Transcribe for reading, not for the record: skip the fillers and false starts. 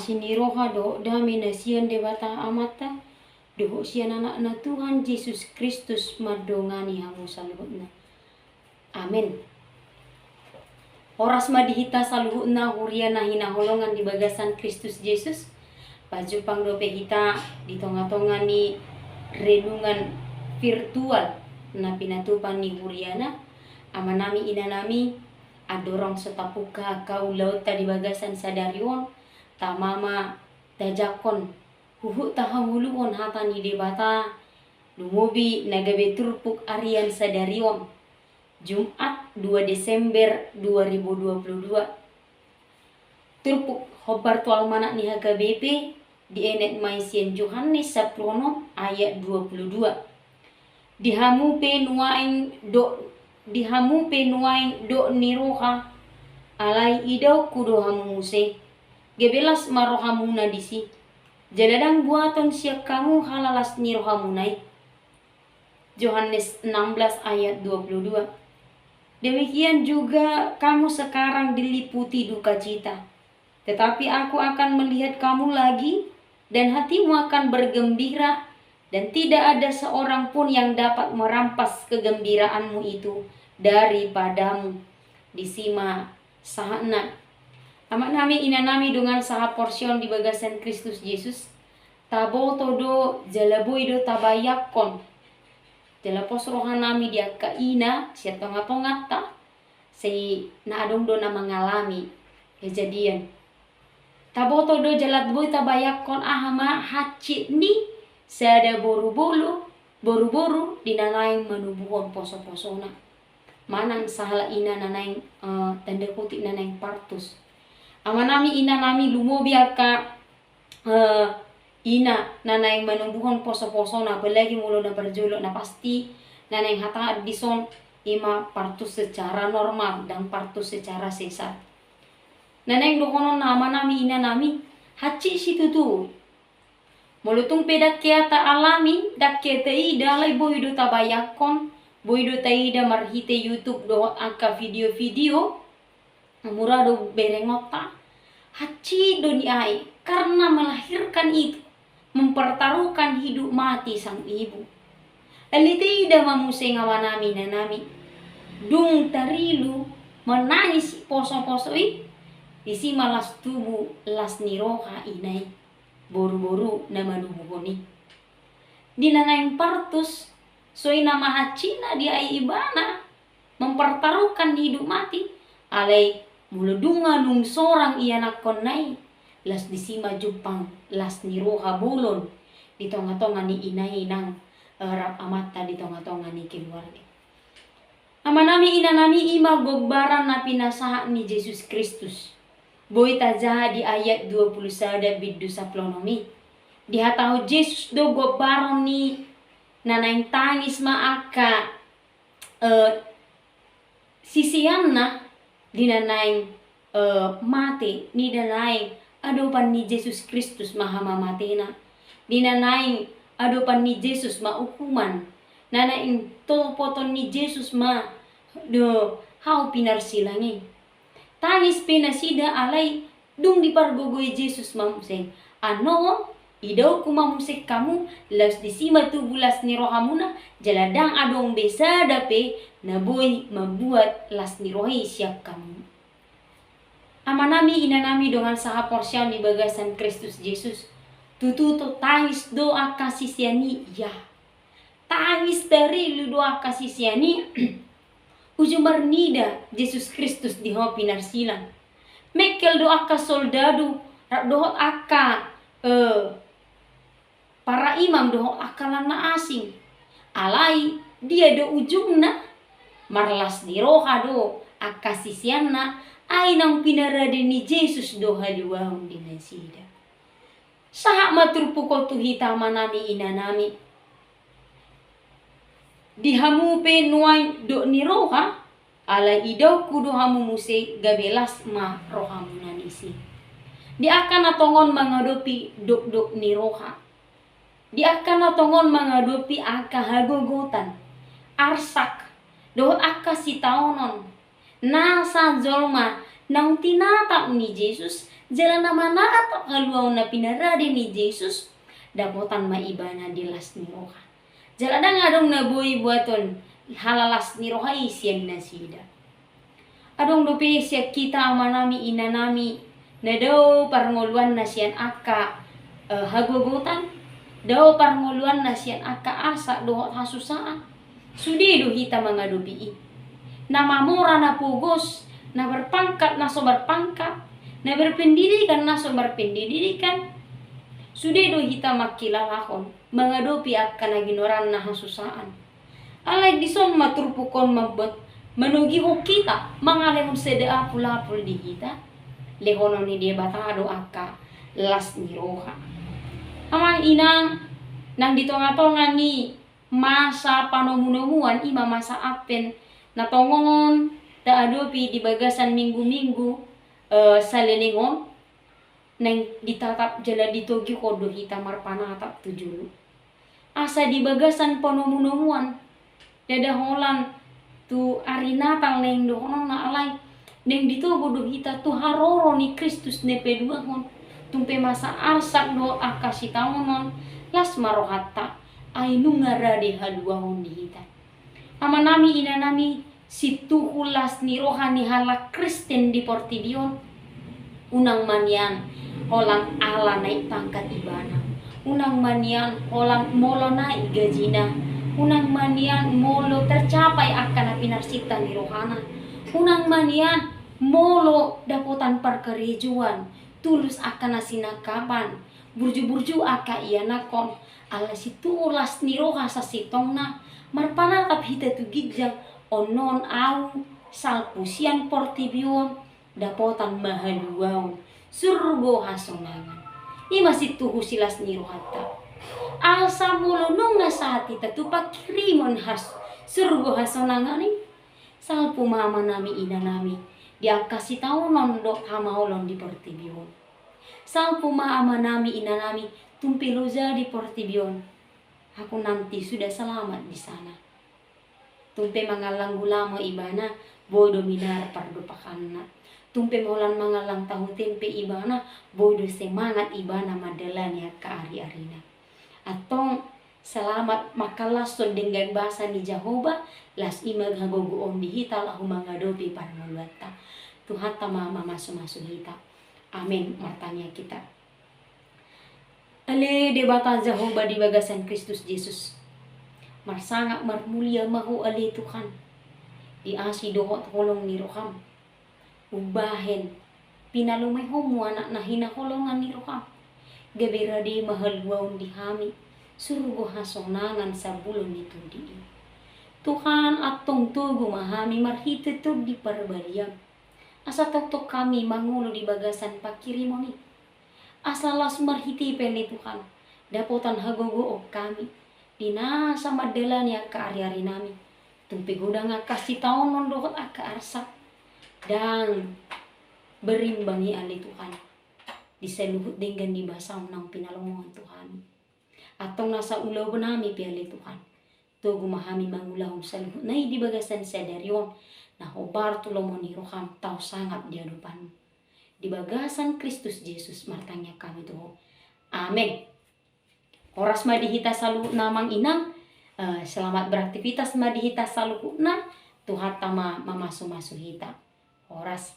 masiniroha do dami nasian debata amata doho sian anak na Tuhan Yesus Kristus madongani hamu saluhutna. Amin. Horas madihita saluhutna huriana hina holongan di bagasan Kristus Yesus. Baju pangdope hita di tonga-tonga ni renungan virtual na pinatupan ni huriana. Amanami inanami adorong setapuka kau laut tadi bagasan sadarion tamama tajakon huhu tahanguluon hata ni debata lumobi nagabe turpuk arian sadarion Jumat 2 Desember 2022 turpuk hobar tual manak ni HKBP di enet maisien Yohanes 10 ayat 22 dihamu pe nuaing do niroha alai idau kudo hamu muse gebelas marohamuna disi jaladang buaton siak kamu halalas nirohamunai. Yohanes 16 ayat 22. Demikian juga kamu sekarang diliputi duka cita, tetapi aku akan melihat kamu lagi dan hatimu akan bergembira, dan tidak ada seorang pun yang dapat merampas kegembiraanmu itu daripadamu. Disima sahana amat nami inanami dengan saha porsion di bagasan Kristus Yesus tabo todo jalaboi do tabayakon jalapos rohanami dia kaina siat tonga-tonga ta sei na adong do na mengalami kejadian tabo todo jalatboi tabayakon ahama hacit ni sada boru-boru dinanaing manubuhon poso-posona manang sahala ina nanaing tanda kutip nanaing partus amanami ina nami lumobi aka ina nanaing manubuhon poso-posona apalagi mulo na berjuluk na pasti nanaing hata dison ima partus secara normal dan partus secara sesar nanaing dokonon nama nami ina nami haci situ tu mulutung pedak ta alami dakke tei dalai boido tabayakon boido taida marhite YouTube do angka video-video murado berengota haci doni ai karena melahirkan itu mempertaruhkan hidup mati sang ibu lalu tidak mamuse ngawanami nanami dung tarilu menangis poso-posoi isi malas tubuh las niroha inai boru-boru nama nubuhoni dinanaing partus soi nama hacina dia ibana mempertaruhkan hidup mati alai muludunga nung sorang ia nakonai las disima jupang las niroha bulon di tonga-tonga ni inai nang rap amata di tonga-tonga ni keluarga amanami inanami ima gogbaran na pinasaha ni Yesus Kristus boy tajaha di ayat 20 sada biddu saplonomi dihatahu Yesus do gogbaran ni nanaing tangis maaka sisianna dinanaing mate ni danaing adopan ni Yesus Kristus maha mamatena dinanaing adopan ni Yesus ma hukuman nanaing topoton ni Yesus ma do hau pinarsilangi tangis pinasida alai dung dipargogoi Yesus mamuseng ano idau kumamusek kamu las disima tubulas ni rohamuna jaladang adong besa dape naboy membuat las ni rohi siap kamu amanami inanami dengan saha porsian di bagasan Kristus Yesus tutu to tangis doa kasih siani ya tangis dari lu doa kasih siani ujung bernida Yesus Kristus di hopi narsilan mekel doa ka soldadu doa aka para imam doho akalana asing alai dia do ujungna marlas diroha do akasisianna ainang pinaradeni Yesus do haliwahun dinasida saha matur puko tuhita manami inanami dihamupe nuai do niroha ala idau kudo hamu muse gabelas ma rohamunan isi di akan atongon mengadopi dok niroha di akan atongon mengadopi aka hagogotan arsak do aka sitaonon nasa zolma Nang tinatap ni Jesus, jalan nama natap haluau na pinarade ni Jesus, dapotan maibana dilas ni roha. Jaladang adong na boy buaton halalas ni roha isian na sida. Adong dope siya kita manami inanami na daw parngoluan na siyan aka hagogotan. Daw parngoluan na siyan aka asa dohot hasusaan. Sudi do hita mga dopi. Na mamura na pugos, na berpangkat na so berpangkat, na berpendidikan na so berpendidikan. Sudi do hita makilalakon, mga dopi akan na ginoran na hasusaan. Alay dison maturpukon mabot, manugi ho kita, mga lehon seda pula-pul di kita. Lehono ni dia batado aka las ni roha. Amang inang nang ditonga-tonga ni masa panomunuan ima masa apen natongon ta adopi di bagasan minggu-minggu sa lelengon nang ditatap jala ditogi kodo hita marpanatap tujulu. Asa di bagasan panomunuan dada holan tu ari Natal neng dohono na alay neng ditogo do hita tu haroro ni Kristus ne peduahon tumpe masa arsak do akasitaonon las marohata ay nungarade haduahon di hita. Amanami inanami situhulas ni rohani halak Kristen di Portibion unang manian holang ala naik pangkat ibana, unang manian holang molo naik gajina, unang manian molo tercapai akan pinarsita ni rohana, unang manian molo dapotan perkerejuan tulus akan asinakapan burju-burju aka iya nakon ala situ ulas ni roha sa sitongna marpanatap hita tu gigjang onon au salpusian Portibion dapotan mahaluaon surgo hasonangan ima situ silas ni rohata asa molo nung nasati tatu pakirimon has surgo hasonangan ni salpu mama nami ina nami dia kasih tahu nondok hamaolon di Portibion. Salpu mama nami ina nami tumpiloza di Portibion. Aku nanti sudah selamat di sana. Tumpe mangalang gulamo ibana bodo minar pardopakanna. Tumpe molan mangalang tahu tempe ibana bodo semangat ibana madalanya ke ari-arina. Atong selamat makalas dengan bahasa ni Jehovah las imag hagogo om dihita lahu mangadopi parnolata. Tuhan mama masuk hita. Amin. Martanya kita. Ale debata Jehovah di bagasan Kristus Yesus. Marsangak marmulia mahu ale Tuhan. Di asi dohot holong ni roham. Ubahen. Pinalumay homo anak na hinaholongan ni roham. Gabiradi mahalwaon di hami. Surugo hasonangan sa bulon nito di. Tuhan atong tugo mahami marhitutog di parbaliyag. Asa tok kami mangulo di bagasan pakirimoni. Asa las marhitipen ni Tuhan. Dapotan hagogo kami. Dinasa madala niya ka ari-ari nami. Tumpigoda nga kasih taon nondokot aka arsak. Dan berimbangi ali Tuhan. Diseluhut dengan di basam ng pinalungan Tuhan. Atong nasa ulaw nami piali Tuhan. Tugo mahami mangulahom sa luhut. Nay di bagasan sa daryon. Na hobar tulomon ni roham tau sangat di hadapan. Di bagasan Kristus Yesus martanya kami tuh. Amin. Oras madihita saluhut namang inang. Selamat beraktivitas madihita saluhut na. Tuhan tama mamasu-masu hita. Oras